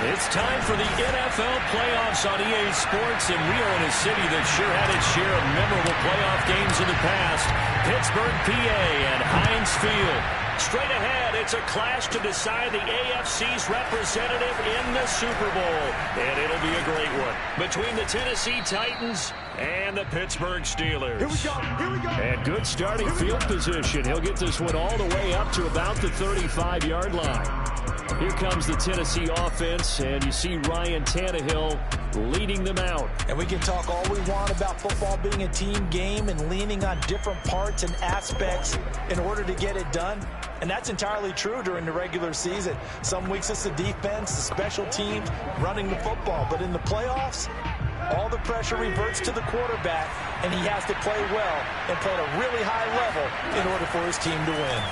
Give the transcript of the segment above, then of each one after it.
It's time for the NFL playoffs on EA Sports, and we are in a city that sure had its share of memorable playoff games in the past. Pittsburgh, PA, and Heinz Field. Straight ahead, it's a clash to decide the AFC's representative in the Super Bowl. And it'll be a great one between the Tennessee Titans and the Pittsburgh Steelers. Here we go. Here we go. And good starting field position. He'll get this one all the way up to about the 35-yard line. Here comes the Tennessee offense, and you see Ryan Tannehill leading them out. And we can talk all we want about football being a team game and leaning on different parts and aspects in order to get it done. And that's entirely true during the regular season. Some weeks it's the defense, the special teams, running the football. But in the playoffs, all the pressure reverts to the quarterback, and he has to play well and play at a really high level in order for his team to win.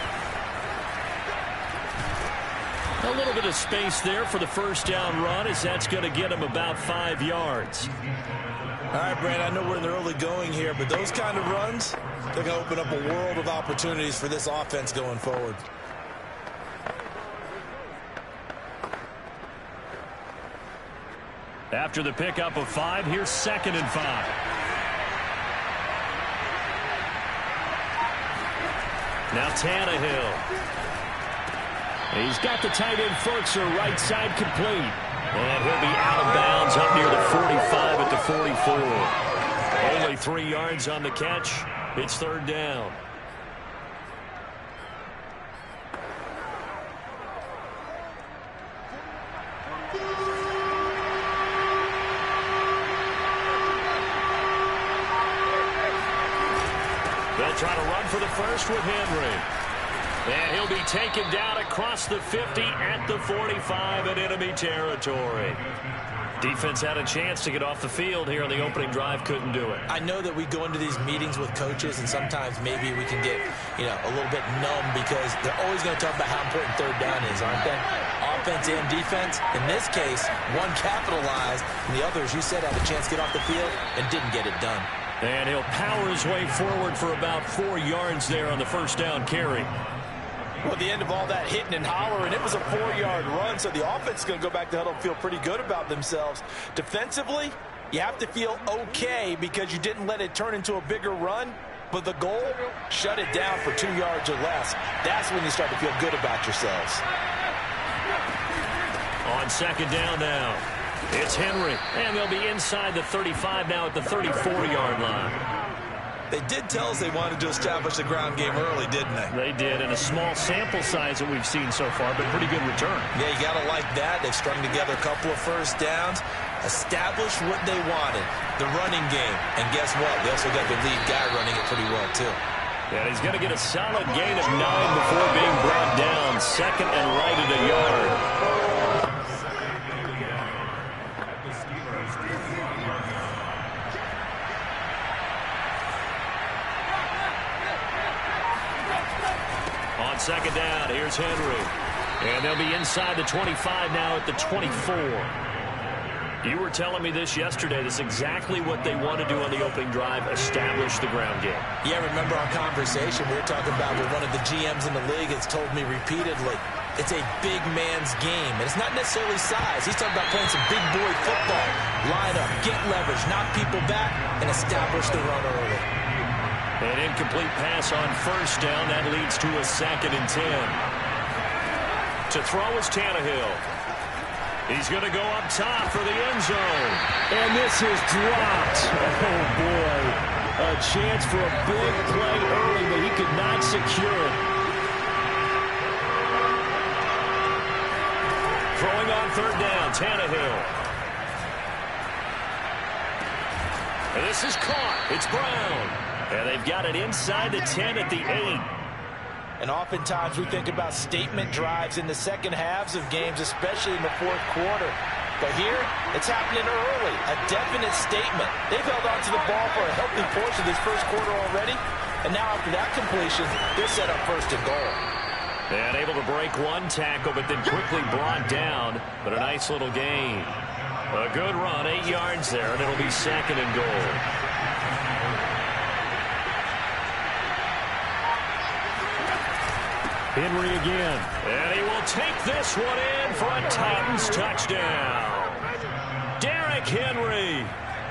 A little bit of space there for the first down run, as that's going to get him about 5 yards. All right, Brand, I know we're in the early going here, but those kind of runs, they're going to open up a world of opportunities for this offense going forward. After the pickup of 5, here's 2nd and 5. Now Tannehill. He's got the tight end Ferkser right side complete. And he'll be out of bounds up near the 45 at the 44. Only 3 yards on the catch. It's 3rd down. They'll try to run for the first with Henry. And he'll be taken down across the 50 at the 45 in enemy territory. Defense had a chance to get off the field here on the opening drive, couldn't do it. I know that we go into these meetings with coaches, and sometimes maybe we can get, a little bit numb because they're always going to talk about how important 3rd down is, aren't they? Offense and defense. In this case, one capitalized, and the others, you said, had a chance to get off the field and didn't get it done. And he'll power his way forward for about 4 yards there on the first down carry. Well, at the end of all that hitting and hollering, it was a 4-yard run, so the offense is going to go back to huddle and feel pretty good about themselves. Defensively, you have to feel okay because you didn't let it turn into a bigger run, but the goal, shut it down for 2 yards or less. That's when you start to feel good about yourselves. On 2nd down now, it's Henry, and they'll be inside the 35 now at the 34-yard line. They did tell us they wanted to establish the ground game early, didn't they? They did, in a small sample size that we've seen so far, but pretty good return. Yeah, you got to like that. They've strung together a couple of first downs, established what they wanted, the running game. And guess what? They also got the lead guy running it pretty well, too. And he's going to get a solid gain of 9 before being brought down. 2nd and right at a yard. On 2nd down, here's Henry. And they'll be inside the 25 now at the 24. You were telling me this yesterday. This is exactly what they want to do on the opening drive, establish the ground game. Yeah, remember our conversation we were talking about with one of the GMs in the league has told me repeatedly, it's a big man's game. And it's not necessarily size. He's talking about playing some big boy football. Line up, get leverage, knock people back, and establish the run early. An incomplete pass on first down. That leads to a 2nd and 10. To throw is Tannehill. He's going to go up top for the end zone. And this is dropped. Oh, boy. A chance for a big play early, but he could not secure it. Throwing on 3rd down, Tannehill. And this is caught. It's Brown. And they've got it inside the 10 at the 8. And oftentimes we think about statement drives in the second halves of games, especially in the 4th quarter. But here, it's happening early, a definite statement. They've held on to the ball for a healthy portion of this first quarter already. And now after that completion, they're set up 1st and goal. And able to break one tackle, but then quickly brought down. But a nice little gain. A good run, 8 yards there, and it'll be 2nd and goal. Henry again. And he will take this one in for a Titans touchdown. Derrick Henry.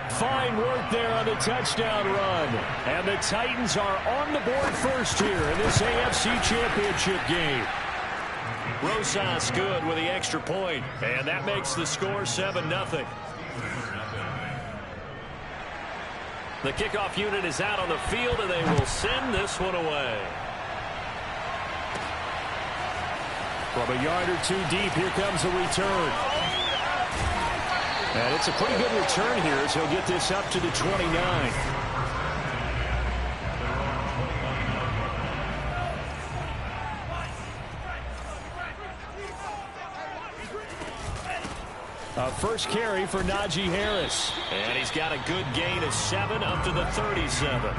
Fine work there on the touchdown run. And the Titans are on the board first here in this AFC Championship game. Rosas good with the extra point, and that makes the score 7-0. The kickoff unit is out on the field, and they will send this one away. From a yard or two deep, here comes a return. And it's a pretty good return here as he'll get this up to the 29. A first carry for Najee Harris. And he's got a good gain of 7 up to the 37.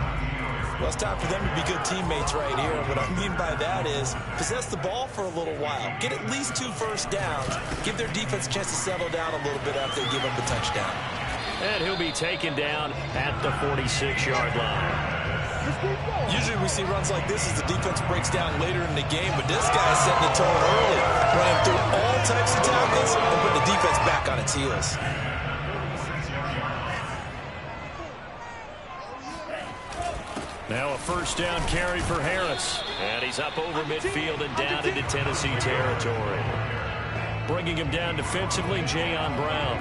Well, it's time for them to be good teammates right here. What I mean by that is possess the ball for a little while. Get at least 2 first downs. Give their defense a chance to settle down a little bit after they give up the touchdown. And he'll be taken down at the 46-yard line. Usually we see runs like this as the defense breaks down later in the game, but this guy's setting the tone early, running through all types of tackles and putting the defense back on its heels. Now a first down carry for Harris. And he's up over midfield and down into Tennessee territory. Bringing him down defensively, Jayon Brown.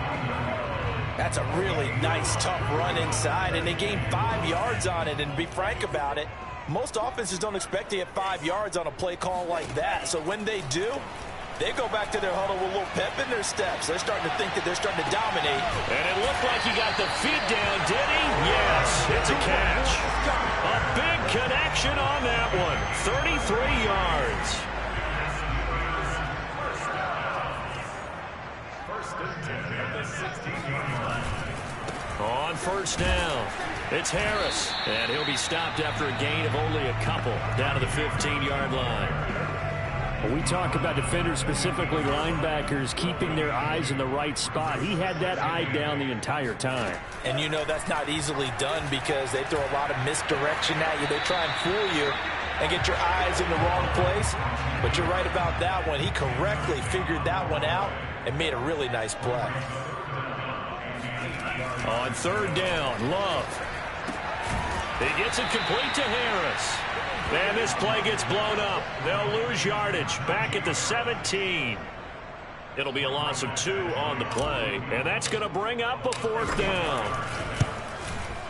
That's a really nice, tough run inside, and they gained 5 yards on it. And to be frank about it, most offenses don't expect to get 5 yards on a play call like that. So when they do, they go back to their huddle with a little pep in their steps. They're starting to think that they're starting to dominate. And it looked like he got the feed down, did he? Yes, it's a catch. A big connection on that one. 33 yards. On first down, it's Harris. And he'll be stopped after a gain of only a couple down to the 15-yard line. When we talk about defenders, specifically linebackers, keeping their eyes in the right spot. He had that eye down the entire time. And you know that's not easily done because they throw a lot of misdirection at you. They try and fool you and get your eyes in the wrong place. But you're right about that one. He correctly figured that one out and made a really nice play. On third down, Love. He gets it complete to Harris. And this play gets blown up. They'll lose yardage back at the 17. It'll be a loss of 2 on the play. And that's going to bring up a 4th down.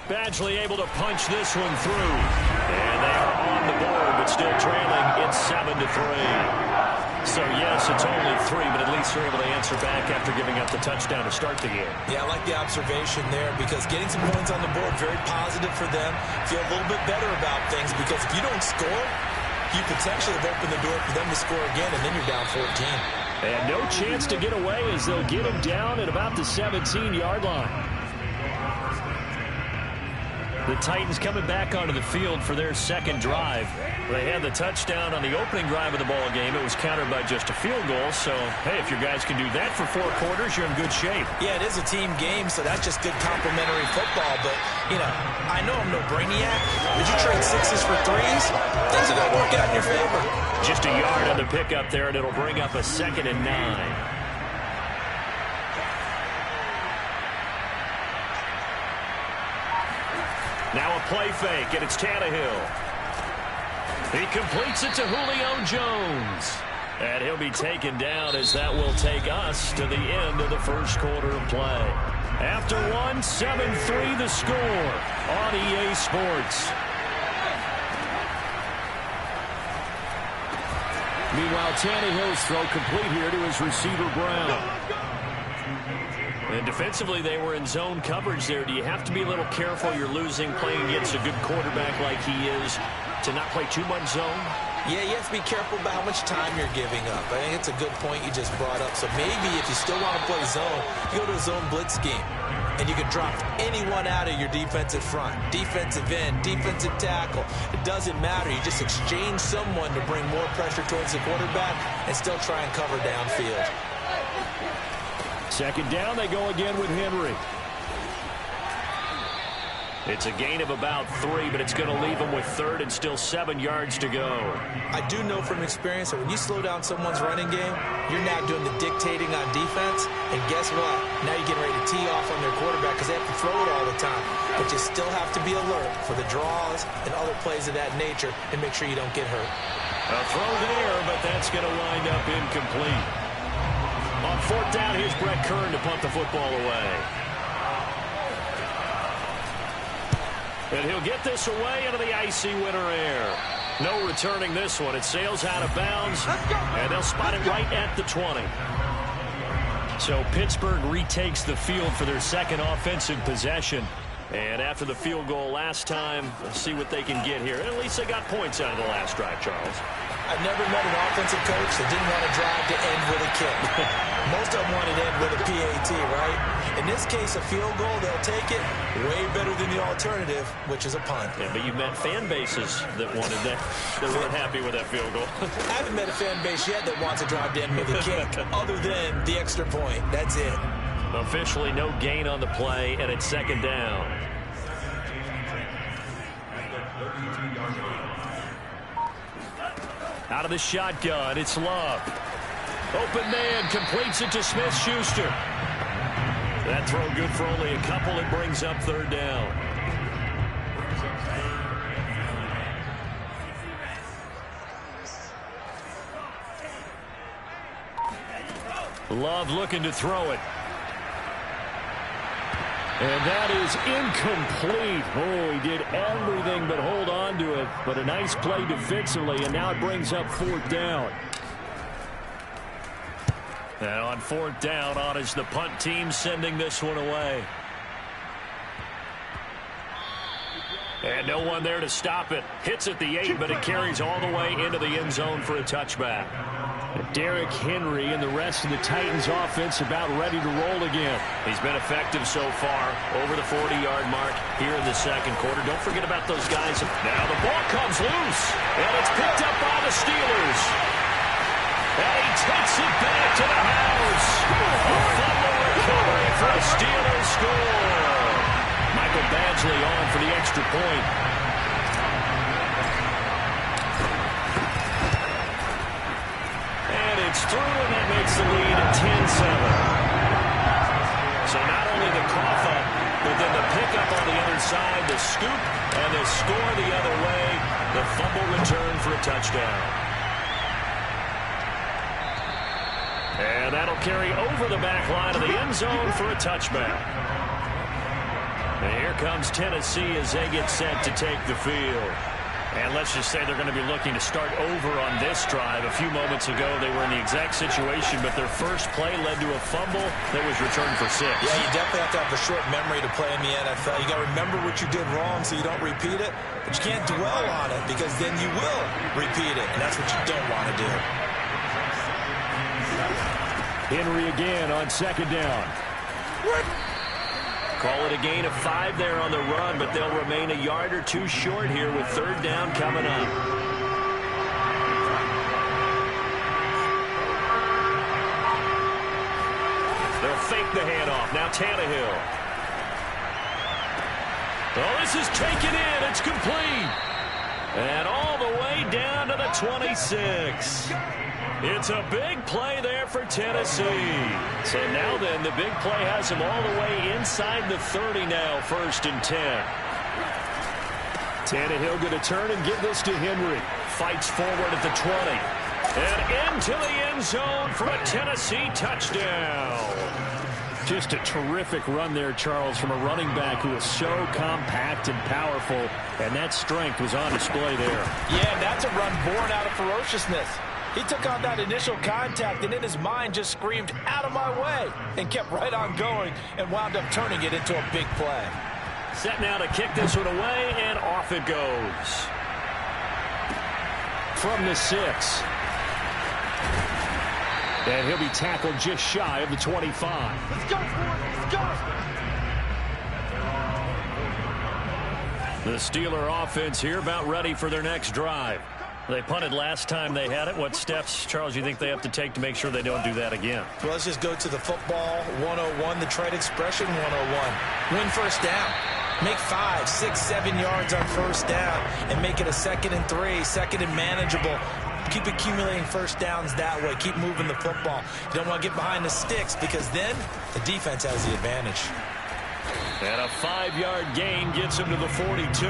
Badgley able to punch this one through. And they are on the board, but still trailing. It's 7-3. So, yes, it's only 3, but at least they're able to answer back after giving up the touchdown to start the game. Yeah, I like the observation there because getting some points on the board, very positive for them. Feel a little bit better about things because if you don't score, you potentially have opened the door for them to score again, and then you're down 14. And no chance to get away as they'll get him down at about the 17-yard line. The Titans coming back onto the field for their second drive. They had the touchdown on the opening drive of the ball game. It was countered by just a field goal. So, hey, if your guys can do that for 4 quarters, you're in good shape. Yeah, it is a team game, so that's just good complementary football. But, you know, I know I'm no brainiac. Did you trade 6s for 3s? Things are going to work out in your favor. Just a yard on the pickup there, and it'll bring up a 2nd and 9. Now a play fake, and it's Tannehill. He completes it to Julio Jones. And he'll be taken down as that will take us to the end of the first quarter of play. After one, 7-3 the score on EA Sports. Meanwhile, Tannehill's throw complete here to his receiver, Brown. And defensively, they were in zone coverage there. Do you have to be a little careful? You're losing, playing against a good quarterback like he is, to not play too much zone? Yeah, you have to be careful about how much time you're giving up. I think it's a good point you just brought up. So maybe if you still want to play zone, you go to a zone blitz scheme. And you can drop anyone out of your defensive front. Defensive end, defensive tackle. It doesn't matter. You just exchange someone to bring more pressure towards the quarterback and still try and cover downfield. Second down, they go again with Henry. It's a gain of about 3, but it's going to leave them with 3rd and still 7 yards to go. I do know from experience that when you slow down someone's running game, you're now doing the dictating on defense. And guess what? Now you're getting ready to tee off on their quarterback because they have to throw it all the time. But you still have to be alert for the draws and other plays of that nature and make sure you don't get hurt. A throw there, but that's going to wind up incomplete. On 4th down, here's Brett Kern to punt the football away. And he'll get this away into the icy winter air. No returning this one. It sails out of bounds, and they'll spot it right at the 20. So Pittsburgh retakes the field for their 2nd offensive possession. And after the field goal last time, let's see what they can get here. At least they got points out of the last drive, Charles. I've never met an offensive coach that didn't want to drive to end with a kick. Most of them wanted to end with a PAT, right? In this case, a field goal, they'll take it way better than the alternative, which is a punt. Yeah, but you've met fan bases that wanted that, that weren't happy with that field goal. I haven't met a fan base yet that wants to drive to end with a kick, other than the extra point. That's it. Officially no gain on the play, and it's 2nd down. Out of the shotgun, it's Love. Open man, completes it to Smith-Schuster. That throw good for only a couple. It brings up 3rd down. Love looking to throw it. And that is incomplete. Oh, he did everything but hold on to it. But a nice play defensively, and now it brings up 4th down. And on 4th down, on is the punt team sending this one away. And no one there to stop it. Hits at the 8, but it carries all the way into the end zone for a touchback. Derrick Henry and the rest of the Titans offense about ready to roll again. He's been effective so far, over the 40-yard mark here in the 2nd quarter. Don't forget about those guys. Now the ball comes loose, and it's picked up by the Steelers. And he takes it back to the house. A fumble recovery for a Steelers score. Michael Badgley on for the extra point. And it's through, and that makes the lead at 10-7. So not only the cough up, but then the pickup on the other side, the scoop, and the score the other way. The fumble return for a touchdown. And that'll carry over the back line of the end zone for a touchback. And here comes Tennessee as they get set to take the field. And let's just say they're going to be looking to start over on this drive. A few moments ago, they were in the exact situation, but their first play led to a fumble that was returned for 6. Yeah, you definitely have to have a short memory to play in the NFL. You got to remember what you did wrong so you don't repeat it, but you can't dwell on it because then you will repeat it, and that's what you don't want to do. Henry again on 2nd down. Call it a gain of 5 there on the run, but they'll remain a yard or 2 short here with 3rd down coming up. They'll fake the handoff. Now Tannehill. Oh, this is taken in. It's complete. And all the way down to the 26. It's a big play there for Tennessee. So now then, the big play has them all the way inside the 30 now, 1st and 10. Tannehill going to turn and give this to Henry. Fights forward at the 20. And into the end zone for a Tennessee touchdown. Just a terrific run there, Charles, from a running back who is so compact and powerful, and that strength was on display there. Yeah, that's a run born out of ferociousness. He took on that initial contact, and in his mind just screamed, "Out of my way," and kept right on going and wound up turning it into a big play. Set now to kick this one away, and off it goes. From the 6. And he'll be tackled just shy of the 25. Let's go, let's go. The Steeler offense here about ready for their next drive. They punted last time they had it. What steps, Charles, you think they have to take to make sure they don't do that again? Well, let's just go to the football 101, the trade expression 101. Win 1st down. Make 5, 6, 7 yards on first down and make it a 2nd and 3, 2nd and manageable. Keep accumulating first downs that way. Keep moving the football. You don't want to get behind the sticks because then the defense has the advantage. And a 5-yard gain gets him to the 42.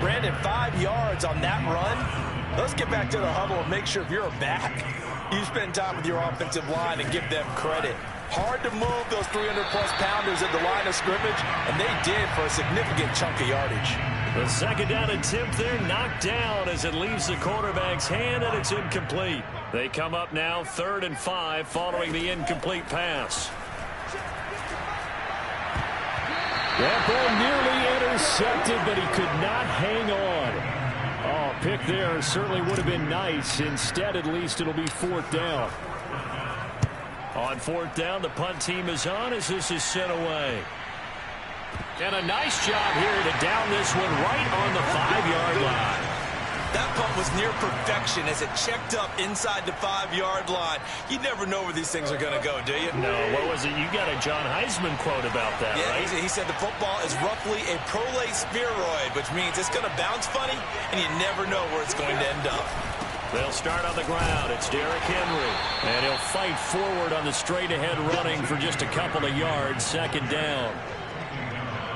Brandon, 5 yards on that run. Let's get back to the huddle and make sure if you're a back, you spend time with your offensive line and give them credit. Hard to move those 300-plus pounders at the line of scrimmage, and they did for a significant chunk of yardage. The 2nd down attempt there knocked down as it leaves the quarterback's hand, and it's incomplete. They come up now 3rd and 5 following the incomplete pass. That ball nearly intercepted, but he could not hang on. Oh, pick there certainly would have been nice. Instead, at least it'll be 4th down. On 4th down, the punt team is on as this is sent away. And a nice job here to down this one right on the 5-yard line. That punt was near perfection as it checked up inside the 5-yard line. You never know where these things are going to go, do you? No, what was it? You got a John Heisman quote about that, right? He said the football is roughly a prolate spheroid, which means it's going to bounce funny, and you never know where it's going to end up. They'll start on the ground. It's Derrick Henry. And he'll fight forward on the straight-ahead running for just a couple of yards. 2nd down.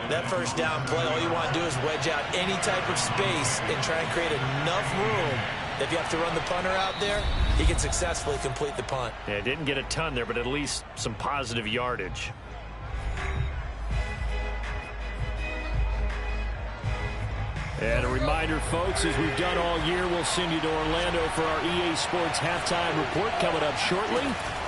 That first down play, all you want to do is wedge out any type of space and try and create enough room that if you have to run the punter out there, he can successfully complete the punt. Yeah, didn't get a ton there, but at least some positive yardage. And a reminder, folks, as we've done all year, we'll send you to Orlando for our EA Sports halftime report coming up shortly.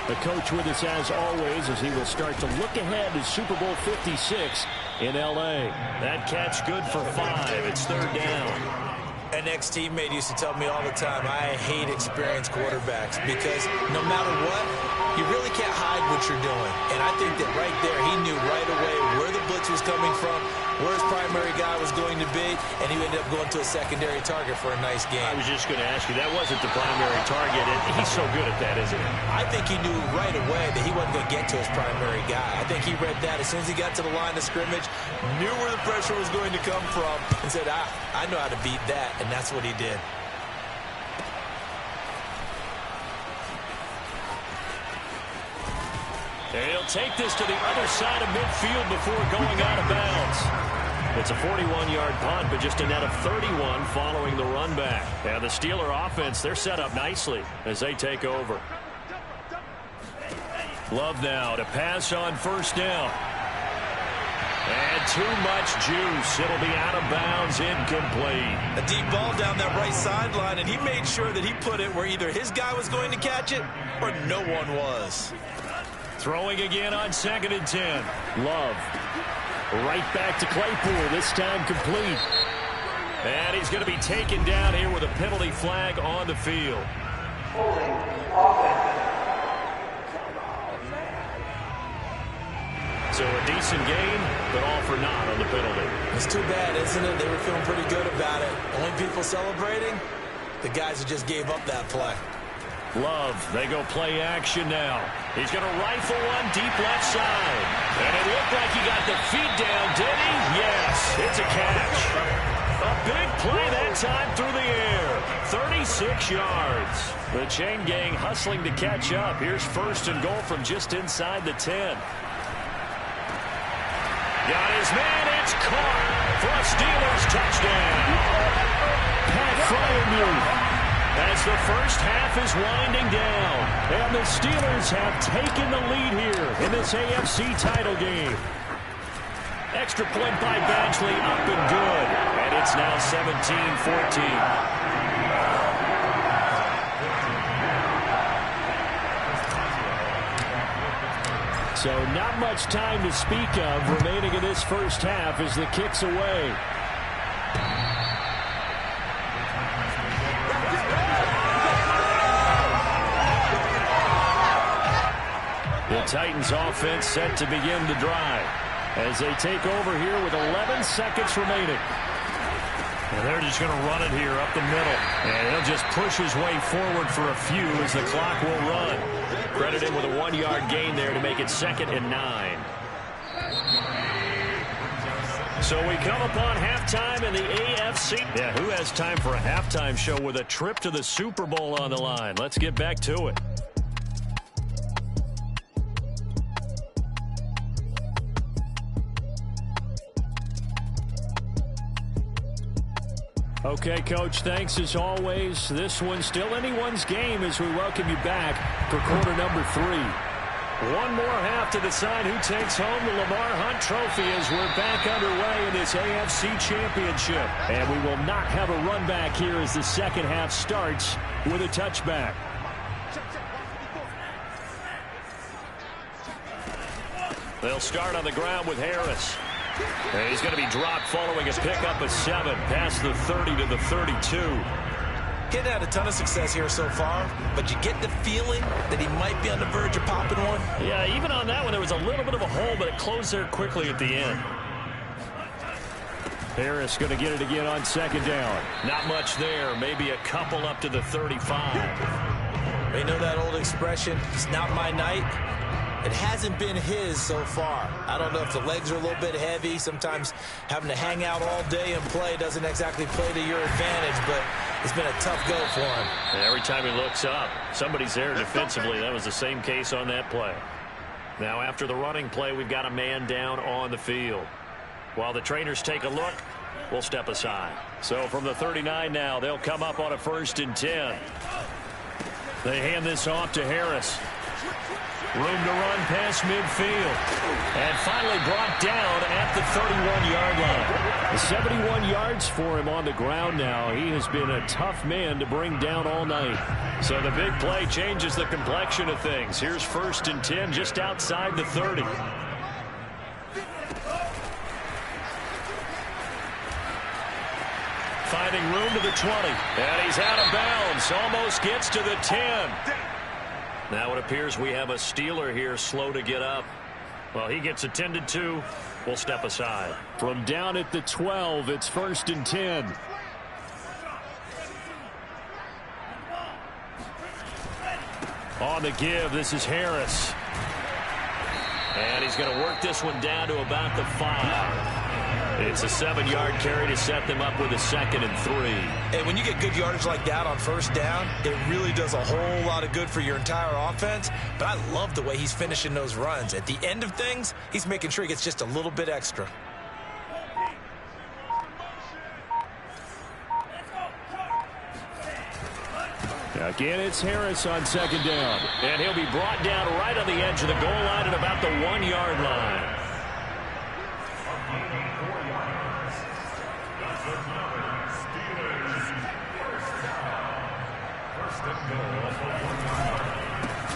The coach with us as always as he will start to look ahead to Super Bowl 56 in L.A. That catch good for 5. It's 3rd down. An ex-teammate used to tell me all the time, I hate experienced quarterbacks because no matter what, you really can't hide what you're doing. And I think that right there, he knew right away where the blitz was coming from, where his primary guy was going to be, and he ended up going to a secondary target for a nice game. I was just going to ask you, that wasn't the primary target, and he's so good at that, isn't he? I think he knew right away that he wasn't going to get to his primary guy. I think he read that as soon as he got to the line of scrimmage, knew where the pressure was going to come from, and said, I know how to beat that, and that's what he did. And he'll take this to the other side of midfield before going out of bounds. It's a 41-yard punt, but just a net of 31 following the run back. And the Steeler offense, they're set up nicely as they take over. Love now to pass on 1st down. And too much juice. It'll be out of bounds, incomplete. A deep ball down that right sideline, and he made sure that he put it where either his guy was going to catch it or no one was. Throwing again on 2nd and 10. Love. Right back to Claypool, this time complete. And he's going to be taken down here with a penalty flag on the field. So a decent game, but all for naught on the penalty. It's too bad, isn't it? They were feeling pretty good about it. Only people celebrating, the guys who just gave up that play. Love, they go play action now. He's going to rifle one deep left side. And it looked like he got the feet down, did he? Yes, it's a catch. A big play that time through the air. 36 yards. The chain gang hustling to catch up. Here's 1st and goal from just inside the 10. Got his man, it's caught for a Steelers touchdown. Pat Fryermuth. As the first half is winding down, and the Steelers have taken the lead here in this AFC title game. Extra point by Badgley, up and good, and it's now 17-14. So not much time to speak of remaining in this first half as the kick's away. The Titans offense set to begin the drive as they take over here with 11 seconds remaining. And they're just going to run it here up the middle. And he'll just push his way forward for a few as the clock will run. Credit him with a 1-yard gain there to make it 2nd and 9. So we come upon halftime in the AFC. Yeah, who has time for a halftime show with a trip to the Super Bowl on the line? Let's get back to it. Okay, Coach, thanks as always. This one's still anyone's game as we welcome you back for quarter number 3. One more half to decide who takes home the Lamar Hunt Trophy as we're back underway in this AFC Championship. And we will not have a run back here as the second half starts with a touchback. They'll start on the ground with Harris. And he's going to be dropped following a pickup of 7 past the 30 to the 32. Getting had a ton of success here so far, but you get the feeling that he might be on the verge of popping one. Yeah, even on that one, there was a little bit of a hole, but it closed there quickly at the end. Harris going to get it again on second down. Not much there, maybe a couple up to the 35. They know that old expression, it's not my night. It hasn't been his so far. I don't know if the legs are a little bit heavy. Sometimes having to hang out all day and play doesn't exactly play to your advantage, but it's been a tough go for him. And every time he looks up, somebody's there defensively. That was the same case on that play. Now after the running play, we've got a man down on the field. While the trainers take a look, we'll step aside. So from the 39 now, they'll come up on a 1st and 10. They hand this off to Harris. Room to run past midfield. And finally brought down at the 31-yard line. 71 yards for him on the ground now. He has been a tough man to bring down all night. So the big play changes the complexion of things. Here's 1st and 10 just outside the 30. Finding room to the 20. And he's out of bounds. Almost gets to the 10. Now it appears we have a Steeler here slow to get up. Well, he gets attended to. We'll step aside. From down at the 12, it's 1st and 10. On the give, this is Harris. And he's going to work this one down to about the 5. It's a 7-yard carry to set them up with a 2nd and 3. And when you get good yardage like that on 1st down, it really does a whole lot of good for your entire offense. But I love the way he's finishing those runs. At the end of things, he's making sure he gets just a little bit extra. Again, it's Harris on 2nd down. And he'll be brought down right on the edge of the goal line at about the 1-yard line.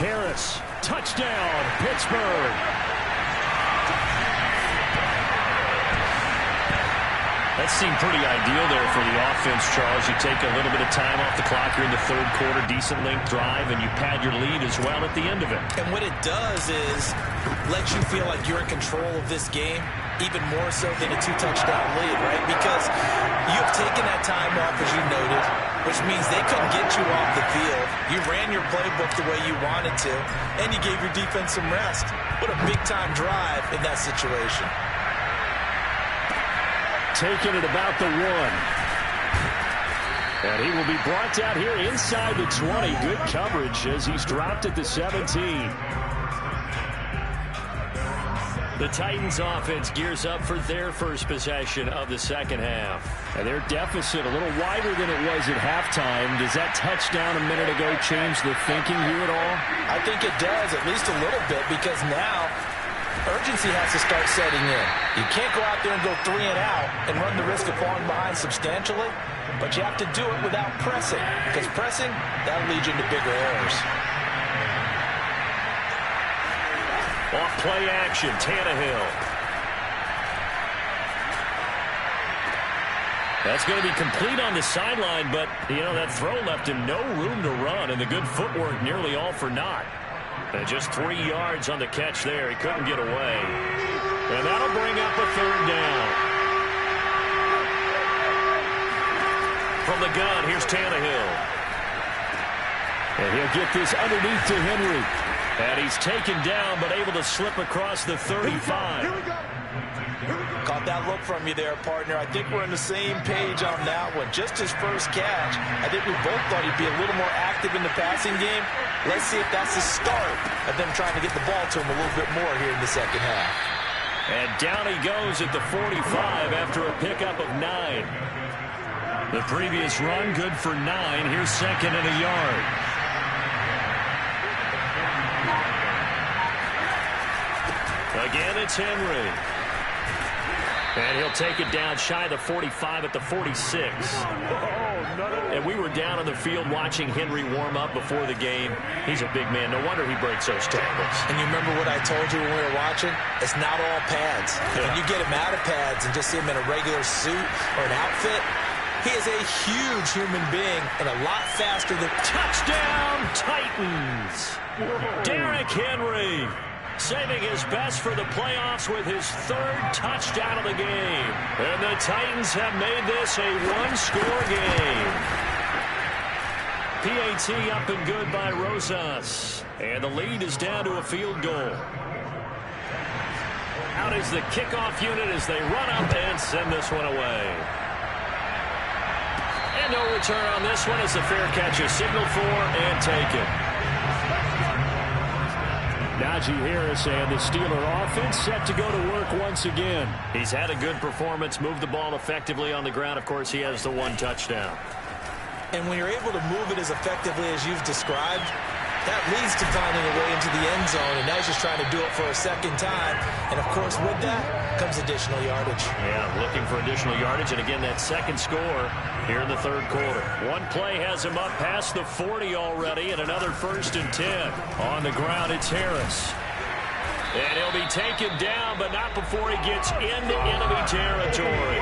Harris, touchdown, Pittsburgh. That seemed pretty ideal there for the offense, Charles. You take a little bit of time off the clock here in the 3rd quarter, decent length drive, and you pad your lead as well at the end of it. And what it does is let you feel like you're in control of this game, even more so than a 2-touchdown lead, right? Because you have taken that time off, as you noted, which means they couldn't get you off the field. You ran your playbook the way you wanted to, and you gave your defense some rest. What a big-time drive in that situation. Taking it about the 1. And he will be brought down here inside the 20. Good coverage as he's dropped at the 17. The Titans offense gears up for their first possession of the second half. And their deficit a little wider than it was at halftime. Does that touchdown a minute ago change the thinking here at all? I think it does, at least a little bit, because now urgency has to start setting in. You can't go out there and go 3 and out and run the risk of falling behind substantially, but you have to do it without pressing, because pressing, that'll lead you into bigger errors. Off play action, Tannehill. That's going to be complete on the sideline, but, you know, that throw left him no room to run, and the good footwork nearly all for naught. And just 3 yards on the catch there. He couldn't get away. And that'll bring up a 3rd down. From the gun, here's Tannehill. And he'll get this underneath to Henry. And he's taken down, but able to slip across the 35. Here we go. Caught that look from you there, partner. I think we're on the same page on that one. Just his first catch. I think we both thought he'd be a little more active in the passing game. Let's see if that's the start of them trying to get the ball to him a little bit more here in the second half. And down he goes at the 45 after a pickup of 9. The previous run, good for 9. Here's second and a yard. Again, it's Henry. And he'll take it down shy of the 45 at the 46. And we were down on the field watching Henry warm up before the game. He's a big man. No wonder he breaks those tackles. And you remember what I told you when we were watching? It's not all pads. Yeah. When you get him out of pads and just see him in a regular suit or an outfit, he is a huge human being and a lot faster than... Touchdown, Titans! Derrick Henry saving his best for the playoffs with his 3rd touchdown of the game. And the Titans have made this a one-score game. PAT up and good by Rosas. And the lead is down to a field goal. Out is the kickoff unit as they run up and send this one away. And no return on this one as the fair catch is signaled for and taken. Najee Harris and the Steeler offense set to go to work once again. He's had a good performance, moved the ball effectively on the ground. Of course, he has the 1 touchdown. And when you're able to move it as effectively as you've described, that leads to finding a way into the end zone, and now he's just trying to do it for a second time. And, of course, with that comes additional yardage. Yeah, looking for additional yardage, and again, that second score here in the 3rd quarter. One play has him up past the 40 already, and another 1st and 10. On the ground, it's Harris. And he'll be taken down, but not before he gets into enemy territory.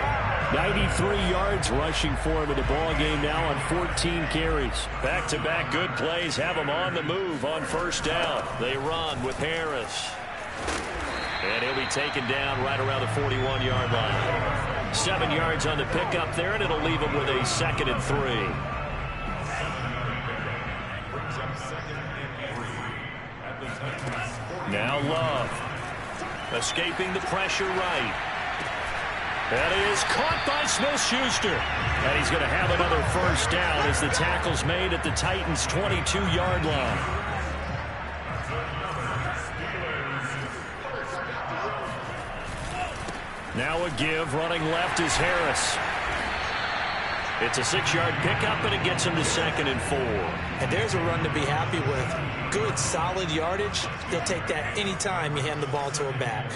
93 yards rushing for him in the ball game now on 14 carries. Back-to-back good plays have him on the move on 1st down. They run with Harris. And he'll be taken down right around the 41-yard line. 7 yards on the pickup there, and it'll leave him with a 2nd and 3. Now Love. Escaping the pressure right. That is caught by Smith-Schuster. And he's going to have another 1st down as the tackle's made at the Titans' 22-yard line. Now a give, running left is Harris. It's a 6-yard pickup, and it gets him to 2nd and 4. And there's a run to be happy with. Good, solid yardage. They'll take that anytime you hand the ball to a back.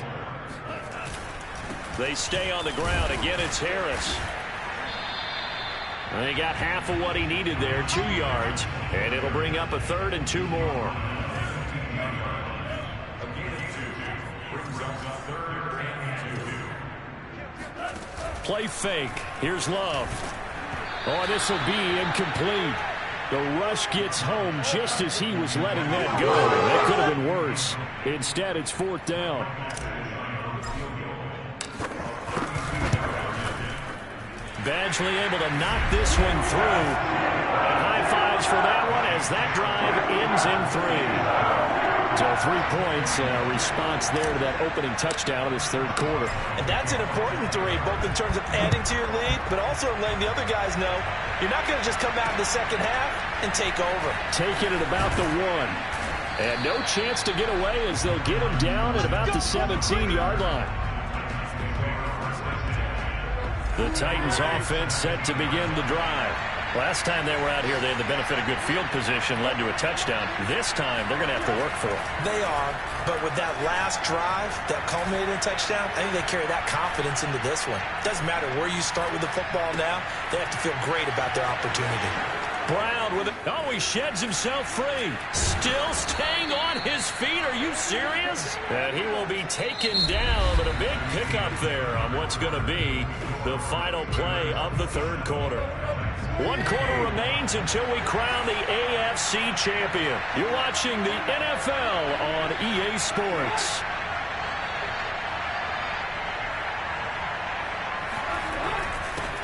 They stay on the ground. Again, it's Harris. And he got half of what he needed there, 2 yards. And it'll bring up a 3rd and 2 more. Play fake. Here's Love. Oh, this will be incomplete. The rush gets home just as he was letting that go. That could have been worse. Instead, it's 4th down. Badgley able to knock this one through. And high fives for that one as that drive ends in 3. So 3 points, response there to that opening touchdown of this 3rd quarter. And that's an important 3, both in terms of adding to your lead, but also letting the other guys know you're not going to just come out in the second half and take over. Taking it about the 1. And no chance to get away as they'll get him down at about the 17-yard line. The Titans offense set to begin the drive. Last time they were out here, they had the benefit of good field position, led to a touchdown. This time, they're going to have to work for it. They are, but with that last drive that culminated in a touchdown, I think they carry that confidence into this one. Doesn't matter where you start with the football now, they have to feel great about their opportunity. Brown with it. Oh, he sheds himself free. Still staying on his feet. Are you serious? And he will be taken down, but a big pickup there on what's going to be the final play of the 3rd quarter. 1 quarter remains until we crown the AFC champion. You're watching the NFL on EA Sports.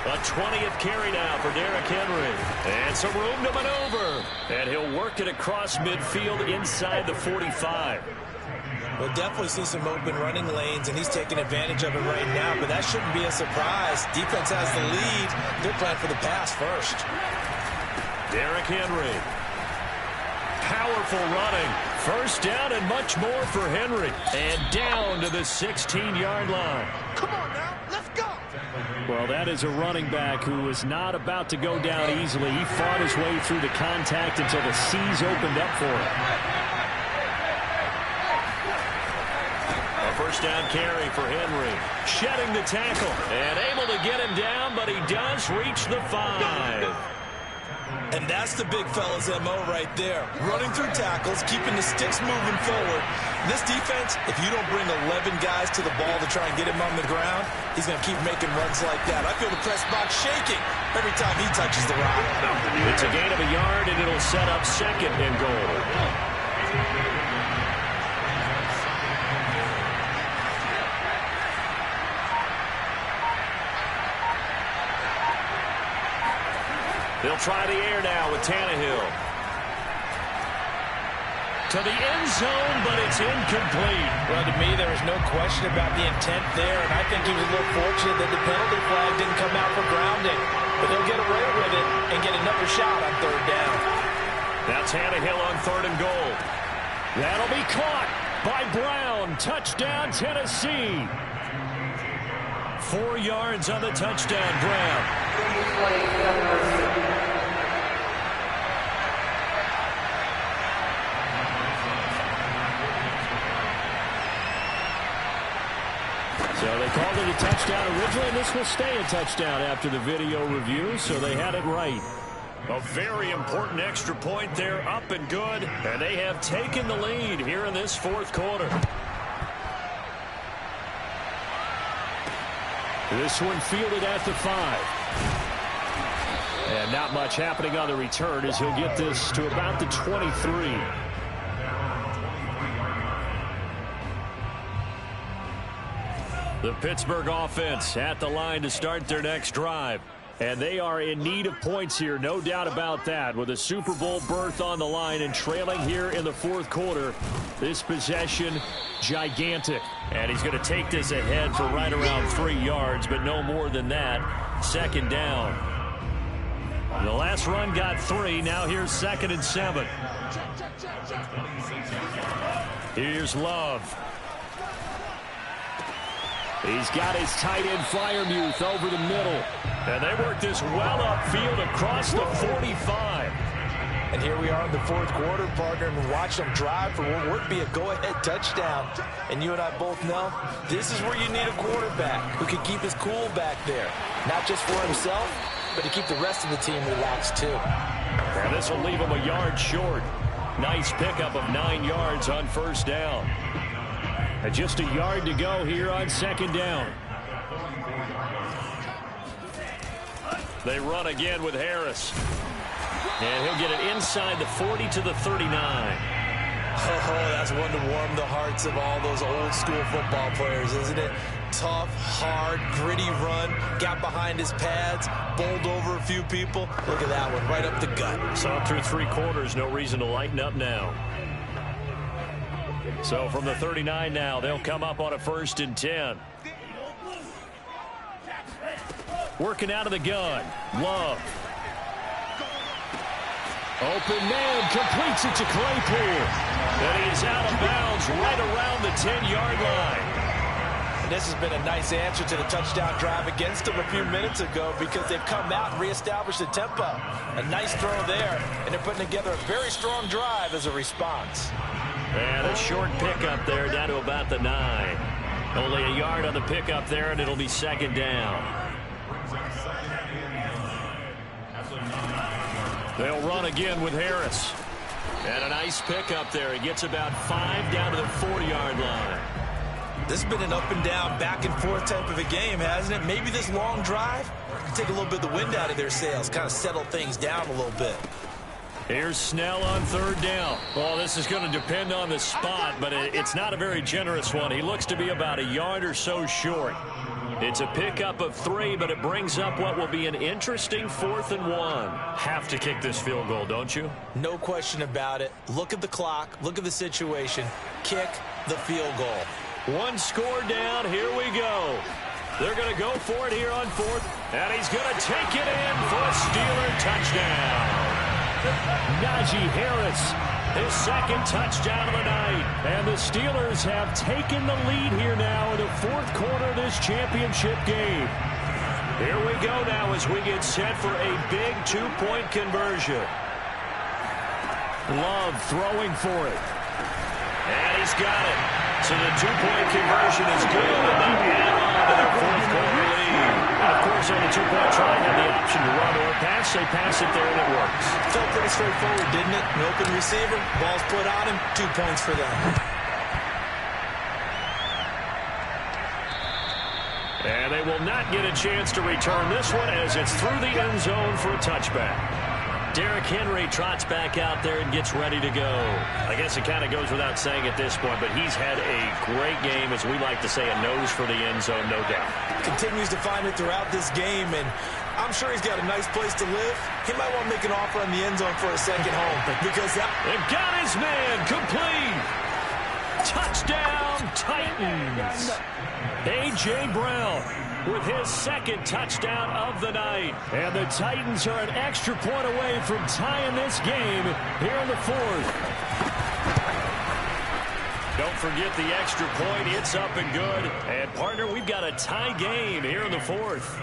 A 20th carry now for Derrick Henry. And some room to maneuver. And he'll work it across midfield inside the 45. We'll definitely see some open running lanes, and he's taking advantage of it right now, but that shouldn't be a surprise. Defense has the lead. They're playing for the pass first. Derrick Henry. Powerful running. First down and much more for Henry. And down to the 16-yard line. Come on now, let's go. Well, that is a running back who is not about to go down easily. He fought his way through the contact until the seas opened up for him. A first down carry for Henry. Shedding the tackle. And able to get him down, but he does reach the 5. And that's the big fella's MO right there. Running through tackles, keeping the sticks moving forward. This defense, if you don't bring 11 guys to the ball to try and get him on the ground, he's going to keep making runs like that. I feel the press box shaking every time he touches the rock. It's a gain of a yard, and it'll set up second and goal. They'll try the air now with Tannehill. To the end zone, but it's incomplete. Well, to me, there was no question about the intent there, and I think he was a little fortunate that the penalty flag didn't come out for grounding. But they'll get away with it and get another shot on third down. Now Tannehill on third and goal. That'll be caught by Brown. Touchdown, Tennessee. 4 yards on the touchdown, Brown. So they called it a touchdown originally, and this will stay a touchdown after the video review, so they had it right. A very important extra point there, up and good, and they have taken the lead here in this fourth quarter. This one fielded at the 5. And not much happening on the return as he'll get this to about the 23. The Pittsburgh offense at the line to start their next drive. And they are in need of points here, no doubt about that. With a Super Bowl berth on the line and trailing here in the fourth quarter, this possession, gigantic. And he's going to take this ahead for right around 3 yards, but no more than that. Second down. The last run got 3. Now here's 2nd and 7. Here's Love. He's got his tight end Freiermuth over the middle. And they work this well upfield across the 45. And here we are in the fourth quarter, partner, and watch them drive for what would be a go-ahead touchdown. And you and I both know this is where you need a quarterback who can keep his cool back there. Not just for himself, but to keep the rest of the team relaxed too. And this will leave him a yard short. Nice pickup of 9 yards on first down. And just a yard to go here on second down. They run again with Harris. And he'll get it inside the 40 to the 39. Oh, that's one to warm the hearts of all those old school football players, isn't it? Tough, hard, gritty run. Got behind his pads, bowled over a few people. Look at that one, right up the gut. Saw through 3 quarters, no reason to lighten up now. So from the 39 now, they'll come up on a 1st and 10. Working out of the gun. Love. Open man, completes it to Claypool. And he is out of bounds right around the 10-yard line. And this has been a nice answer to the touchdown drive against them a few minutes ago because they've come out and reestablished the tempo. A nice throw there, and they're putting together a very strong drive as a response. And a short pickup there down to about the 9. Only a yard on the pickup there, and it'll be second down. They'll run again with Harris. And a nice pickup there. He gets about 5 down to the 40-yard line. This has been an up and down, back and forth type of a game, hasn't it? Maybe this long drive can take a little bit of the wind out of their sails, kind of settle things down a little bit. Here's Snell on third down. Well, this is going to depend on the spot, but it's not a very generous one. He looks to be about a yard or so short. It's a pickup of 3, but it brings up what will be an interesting 4th and 1. Have to kick this field goal, don't you? No question about it. Look at the clock. Look at the situation. Kick the field goal. 1 score down. Here we go. They're going to go for it here on 4th. And he's going to take it in for a Steeler touchdown. Najee Harris, his 2nd touchdown of the night. And the Steelers have taken the lead here now in the 4th quarter of this championship game. Here we go now as we get set for a big 2-point conversion. Love throwing for it. And he's got it. So the 2-point conversion is good, and they add on to their 4th quarter lead. And of course, on the 2-point try, have the option to run or pass. They pass it there, and it works. Felt pretty straightforward, didn't it? An open receiver, ball's put on him, 2 points for them. And they will not get a chance to return this one as it's through the end zone for a touchback. Derrick Henry trots back out there and gets ready to go. I guess it kind of goes without saying at this point, but he's had a great game, as we like to say, a nose for the end zone, no doubt. Continues to find it throughout this game, and I'm sure he's got a nice place to live. He might want to make an offer on the end zone for a second home, because they've got his man complete. Touchdown, Titans. A.J. Brown with his 2nd touchdown of the night. And the Titans are an extra point away from tying this game here in the 4th. Don't forget the extra point. It's up and good. And, partner, we've got a tie game here in the 4th.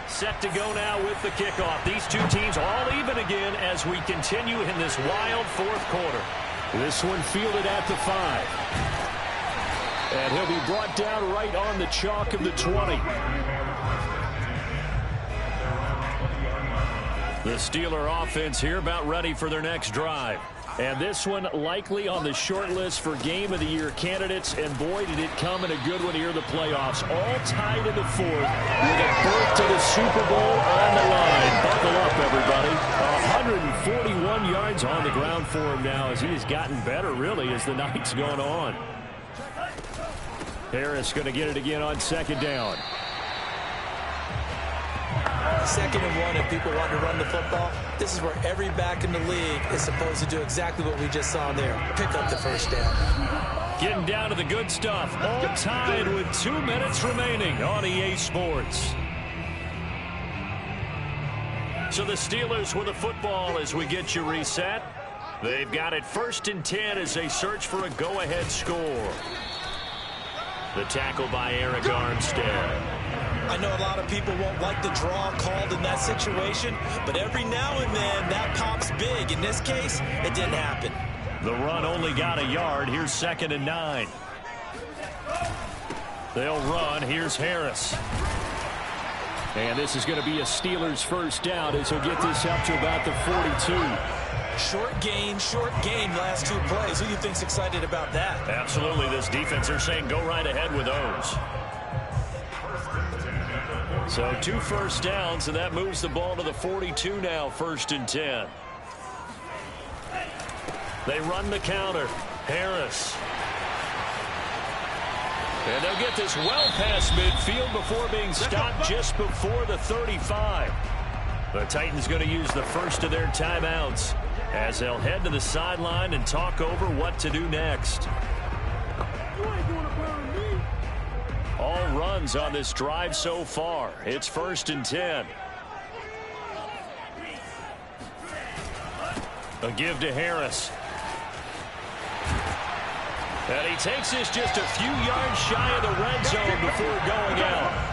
Set to go now with the kickoff. These two teams all even again as we continue in this wild 4th quarter. This one fielded at the 5. And he'll be brought down right on the chalk of the 20. The Steeler offense here about ready for their next drive. And this one likely on the short list for Game of the Year candidates. And boy, did it come in a good one here in the playoffs. All tied in the 4th with a berth to the Super Bowl on the line. Buckle up, everybody. 141 yards on the ground for him now as he has gotten better, really, as the night's going on. Harris going to get it again on 2nd down. 2nd and 1, if people want to run the football, this is where every back in the league is supposed to do exactly what we just saw there. Pick up the 1st down. Getting down to the good stuff. All tied with 2 minutes remaining on EA Sports. So the Steelers with the football as we get you reset. They've got it 1st and 10 as they search for a go-ahead score. The tackle by Eric Armstead. I know a lot of people won't like the draw called in that situation, but every now and then that pops big. In this case, it didn't happen. The run only got a yard. Here's 2nd and 9. They'll run. Here's Harris. And this is going to be a Steelers 1st down as he'll get this up to about the 42. Short gain, last 2 plays. Who do you think's excited about that? Absolutely. This defense, they're saying go right ahead with those. So 2 first downs, and that moves the ball to the 42 now, 1st and 10. They run the counter. Harris. And they'll get this well past midfield before being stopped just before the 35. The Titans going to use the first of their timeouts as they'll head to the sideline and talk over what to do next. All runs on this drive so far. It's 1st and 10. A give to Harris. And he takes this just a few yards shy of the red zone before going out.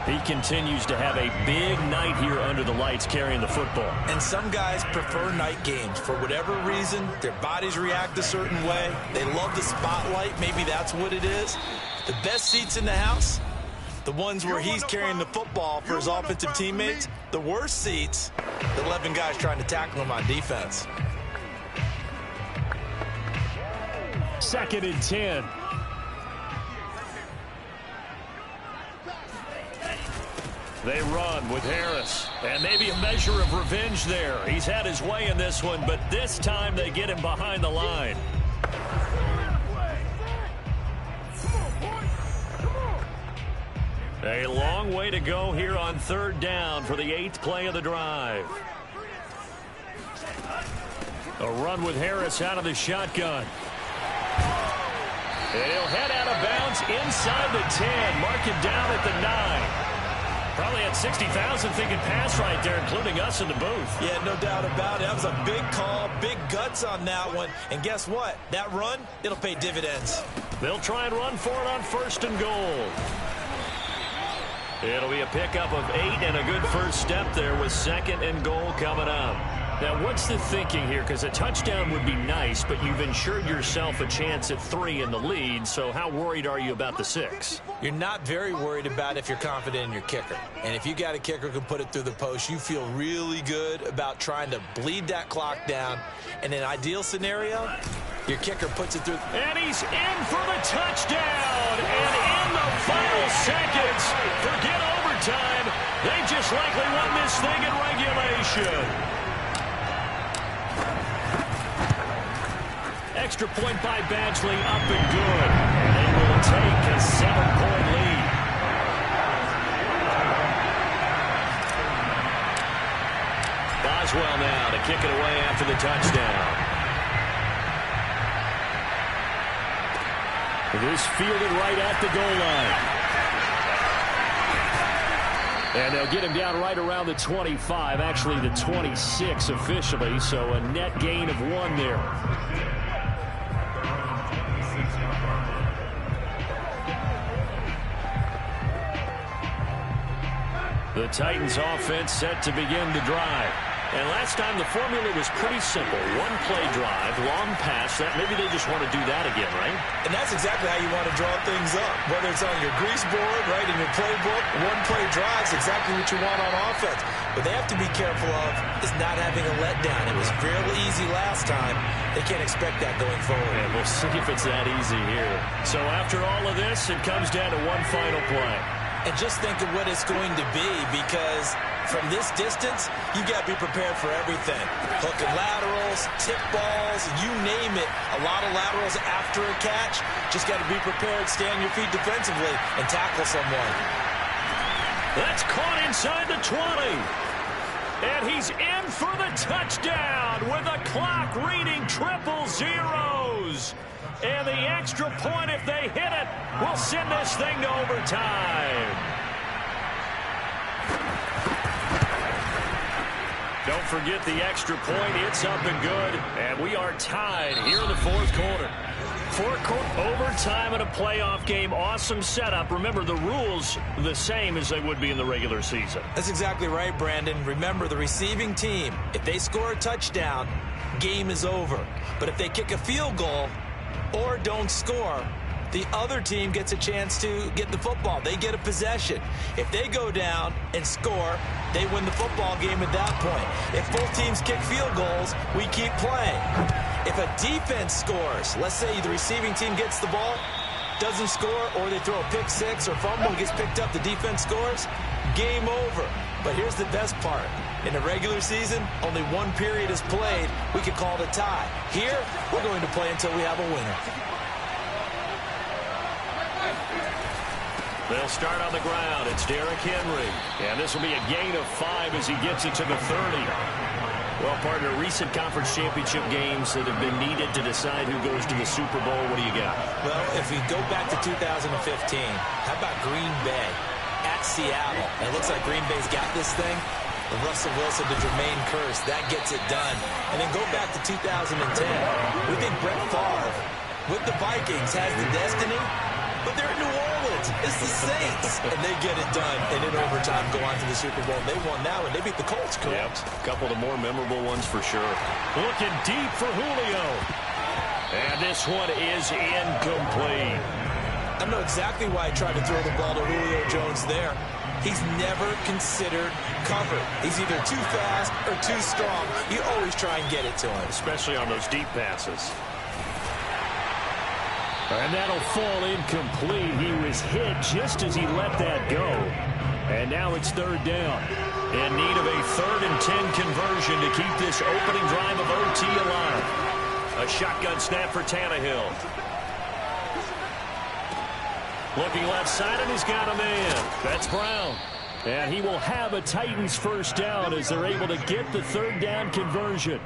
He continues to have a big night here under the lights carrying the football. And some guys prefer night games. For whatever reason, their bodies react a certain way. They love the spotlight. Maybe that's what it is. The best seats in the house, the ones where he's carrying the football for his offensive teammates. The worst seats, the 11 guys trying to tackle him on defense. 2nd and 10. They run with Harris. And maybe a measure of revenge there. He's had his way in this one, but this time they get him behind the line. A long way to go here on 3rd down for the 8th play of the drive. A run with Harris out of the shotgun. And he'll head out of bounds inside the 10. Mark it down at the 9. Probably had 60,000 thinking pass right there, including us in the booth. Yeah, no doubt about it. That was a big call, big guts on that one. And guess what? That run, it'll pay dividends. They'll try and run for it on 1st and goal. It'll be a pickup of 8 and a good first step there with 2nd and goal coming up. Now, what's the thinking here? Because a touchdown would be nice, but you've ensured yourself a chance at 3 in the lead, so how worried are you about the 6? You're not very worried about if you're confident in your kicker. And if you got a kicker who can put it through the post, you feel really good about trying to bleed that clock down. In an ideal scenario, your kicker puts it through. And he's in for the touchdown. And in the final seconds, forget overtime. They just likely won this thing in regulation. Extra point by Badgley, up and good. And they will take a 7-point lead. Boswell now to kick it away after the touchdown. This fielded right at the goal line. And they'll get him down right around the 25, actually the 26 officially, so a net gain of 1 there. The Titans offense set to begin the drive. And last time the formula was pretty simple. 1-play drive, long pass. That maybe they just want to do that again, right? And that's exactly how you want to draw things up. Whether it's on your grease board, right, in your playbook, 1-play drive is exactly what you want on offense. What they have to be careful of is not having a letdown. It was fairly easy last time. They can't expect that going forward. And we'll see if it's that easy here. So after all of this, it comes down to one final play. And just think of what it's going to be, because from this distance, you got to be prepared for everything. Hook and laterals, tip balls, you name it. A lot of laterals after a catch. Just got to be prepared, stay on your feet defensively, and tackle someone. That's caught inside the 20. And he's in for the touchdown with the clock reading 000. And the extra point, if they hit it, will send this thing to overtime. Don't forget the extra point. It's up and good. And we are tied here in the 4th quarter. Overtime in a playoff game. Awesome setup. Remember, the rules the same as they would be in the regular season. That's exactly right, Brandon. Remember, the receiving team, if they score a touchdown, game is over. But if they kick a field goal or don't score, the other team gets a chance to get the football. They get a possession. If they go down and score, they win the football game at that point. If both teams kick field goals, we keep playing. If a defense scores, let's say the receiving team gets the ball, doesn't score, or they throw a pick six or fumble, gets picked up, the defense scores, game over. But here's the best part. In the regular season, only one period is played. We could call it a tie. Here, we're going to play until we have a winner. They'll start on the ground. It's Derrick Henry. And this will be a gain of 5 as he gets it to the 30. Well, partner, recent conference championship games that have been needed to decide who goes to the Super Bowl. What do you got? Well, if we go back to 2015, how about Green Bay at Seattle? And it looks like Green Bay's got this thing. The Russell Wilson to Jermaine Kearse, that gets it done. And then go back to 2010. We think Brett Favre with the Vikings has the destiny, but they're in New Orleans. It's the Saints. And they get it done. And in overtime, go on to the Super Bowl. They won now, and they beat the Colts, correct? Yep. A couple of the more memorable ones for sure. Looking deep for Julio. And this one is incomplete. I know exactly why he tried to throw the ball to Julio Jones there. He's never considered cover. He's either too fast or too strong. You always try and get it to him. Especially on those deep passes. And that'll fall incomplete. He was hit just as he let that go. And now it's 3rd down. In need of a 3rd and 10 conversion to keep this opening drive of OT alive. A shotgun snap for Tannehill. Looking left side, and he's got a man. That's Brown. And he will have a Titans first down as they're able to get the third down conversion.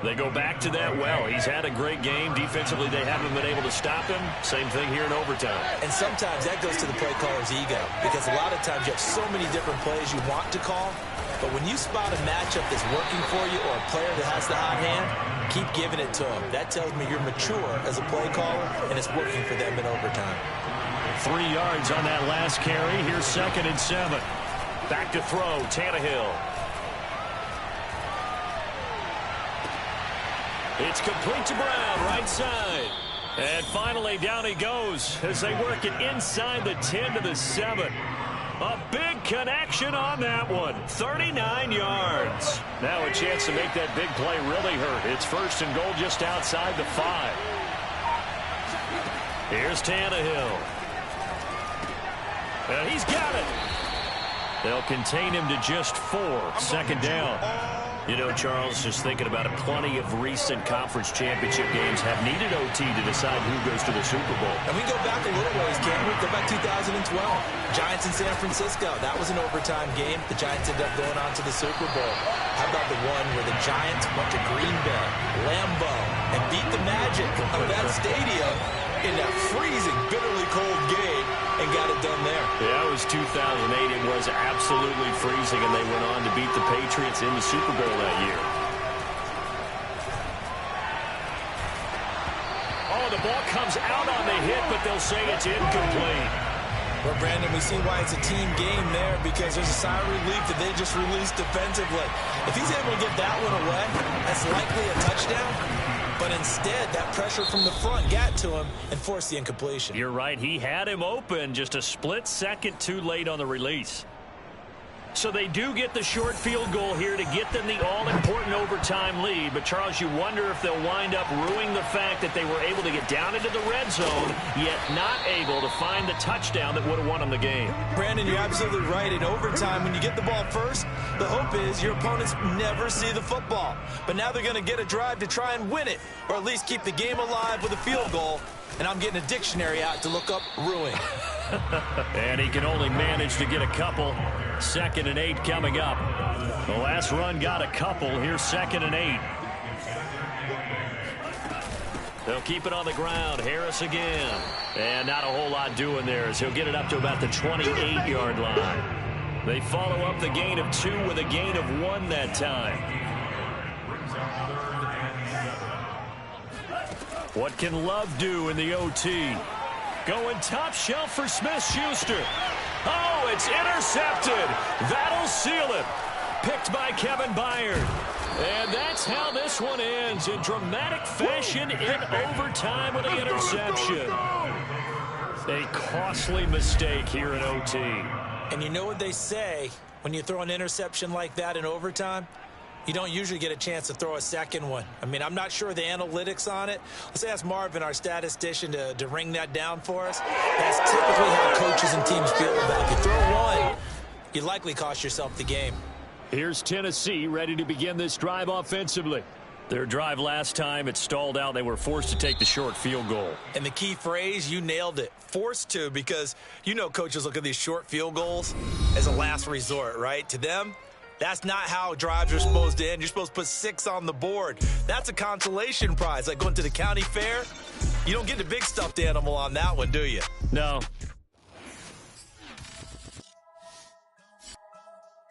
They go back to that well. He's had a great game. Defensively, they haven't been able to stop him. Same thing here in overtime. And sometimes that goes to the play caller's ego, because a lot of times you have so many different plays you want to call, but when you spot a matchup that's working for you or a player that has the hot hand, keep giving it to him. That tells me you're mature as a play caller, and it's working for them in overtime. 3 yards on that last carry. Here's 2nd and 7. Back to throw, Tannehill. It's complete to Brown, right side. And finally, down he goes as they work it inside the 10 to the 7. A big connection on that one. 39 yards. Now a chance to make that big play really hurt. It's 1st and goal just outside the 5. Here's Tannehill. And he's got it. They'll contain him to just 4. 2nd down. You know, Charles, just thinking about it, plenty of recent conference championship games have needed OT to decide who goes to the Super Bowl. And we go back a little ways, can't we? Go back 2012. Giants in San Francisco. That was an overtime game. The Giants ended up going on to the Super Bowl. How about the one where the Giants went to Green Bay, Lambeau, and beat the Magic of that stadium in that freezing, bitterly cold game and got it done there. Yeah, it was 2008. It was absolutely freezing, and they went on to beat the Patriots in the Super Bowl that year. Oh, the ball comes out on the hit, but they'll say it's incomplete. Well, Brandon, we see why it's a team game there, because there's a sigh of relief that they just released defensively. If he's able to get that one away, that's likely a touchdown. But instead, that pressure from the front got to him and forced the incompletion. You're right. He had him open, just a split second too late on the release. So they do get the short field goal here to get them the all-important overtime lead. But, Charles, you wonder if they'll wind up ruining the fact that they were able to get down into the red zone, yet not able to find the touchdown that would have won them the game. Brandon, you're absolutely right. In overtime, when you get the ball first, the hope is your opponents never see the football. But now they're going to get a drive to try and win it, or at least keep the game alive with a field goal. And I'm getting a dictionary out to look up ruin. And he can only manage to get a couple. 2nd and 8 coming up. The last run got a couple. Here's 2nd and 8. They'll keep it on the ground. Harris again. And not a whole lot doing there as he'll get it up to about the 28-yard line. They follow up the gain of 2 with a gain of 1 that time. What can Love do in the OT? Going top shelf for Smith-Schuster. Oh, it's intercepted. That'll seal it. Picked by Kevin Byard. And that's how this one ends, in dramatic fashion in overtime with the interception. A costly mistake here in OT. And you know what they say, when you throw an interception like that in overtime? You don't usually get a chance to throw a second one. I mean, I'm not sure the analytics on it. Let's ask Marvin, our statistician, to ring that down for us. That's typically how coaches and teams feel about it. If you throw one, you likely cost yourself the game. Here's Tennessee ready to begin this drive offensively. Their drive last time, it stalled out. They were forced to take the short field goal. And the key phrase, you nailed it. Forced to, because you know coaches look at these short field goals as a last resort, right? To them, that's not how drives are supposed to end. You're supposed to put 6 on the board. That's a consolation prize, like going to the county fair. You don't get the big stuffed animal on that one, do you? No,